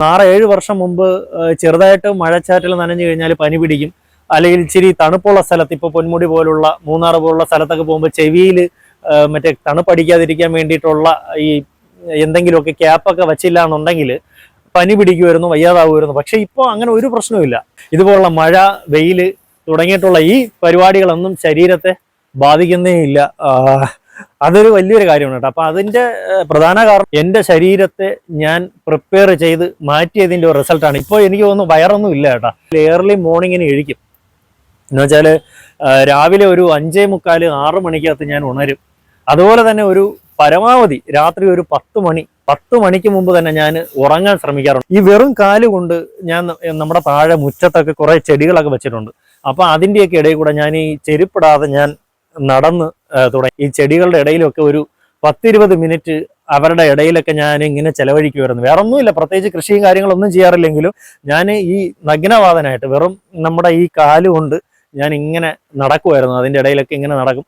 6-7 വർഷം മുമ്പ് ചെറുതായിട്ട് മഴച്ചാറ്റിൽ നനഞ്ഞു കഴിഞ്ഞാൽ പനി പിടിക്കും. അല്ലെങ്കിൽ ഇച്ചിരി തണുപ്പുള്ള സ്ഥലത്ത്, ഇപ്പോൾ പൊന്മുടി പോലുള്ള മൂന്നാർ പോലുള്ള സ്ഥലത്തൊക്കെ പോകുമ്പോൾ ചെവിയിൽ മറ്റേ തണുപ്പടിക്കാതിരിക്കാൻ വേണ്ടിയിട്ടുള്ള ഈ എന്തെങ്കിലുമൊക്കെ ക്യാപ്പൊക്കെ വച്ചില്ല എന്നുണ്ടെങ്കിൽ പനി പിടിക്കുമായിരുന്നു, വയ്യാതാവുമായിരുന്നു. പക്ഷെ ഇപ്പോൾ അങ്ങനെ ഒരു പ്രശ്നവുമില്ല. ഇതുപോലുള്ള മഴ, വെയിൽ തുടങ്ങിയിട്ടുള്ള ഈ പരിപാടികളൊന്നും ശരീരത്തെ ബാധിക്കുന്നേ ഇല്ല. അതൊരു വലിയൊരു കാര്യമാണ് കേട്ടോ. അപ്പം അതിൻ്റെ പ്രധാന കാരണം എൻ്റെ ശരീരത്തെ ഞാൻ പ്രിപ്പയർ ചെയ്ത് മാറ്റിയതിൻ്റെ ഒരു റിസൾട്ടാണ്. ഇപ്പോൾ എനിക്ക് തോന്നുന്നു വയറൊന്നും ഇല്ല കേട്ടോ. ഏർലി മോർണിംഗിന് കഴിക്കും എന്ന് വെച്ചാൽ രാവിലെ ഒരു 5:45-6 മണിക്കകത്ത് ഞാൻ ഉണരും. അതുപോലെ തന്നെ ഒരു പരമാവധി രാത്രി ഒരു 10 മണിക്ക് മുമ്പ് തന്നെ ഞാൻ ഉറങ്ങാൻ ശ്രമിക്കാറുണ്ട്. ഈ വെറും കാലുകൊണ്ട് ഞാൻ നമ്മുടെ താഴെ മുറ്റത്തൊക്കെ കുറേ ചെടികളൊക്കെ വെച്ചിട്ടുണ്ട്. അപ്പം അതിൻ്റെയൊക്കെ ഇടയിൽ കൂടെ ഞാൻ ഈ ചെരുപ്പിടാതെ ഞാൻ നടന്ന് തുടങ്ങി. ഈ ചെടികളുടെ ഇടയിലൊക്കെ ഒരു 10-20 മിനിറ്റ് അവരുടെ ഇടയിലൊക്കെ ഞാൻ ഇങ്ങനെ ചെലവഴിക്കുമായിരുന്നു. വേറെ ഒന്നുമില്ല, പ്രത്യേകിച്ച് കൃഷിയും കാര്യങ്ങളൊന്നും ചെയ്യാറില്ലെങ്കിലും ഞാൻ ഈ നഗ്നവാദനായിട്ട് വെറും നമ്മുടെ ഈ കാലുകൊണ്ട് ഞാൻ ഇങ്ങനെ നടക്കുമായിരുന്നു. അതിൻ്റെ ഇടയിലൊക്കെ ഇങ്ങനെ നടക്കും.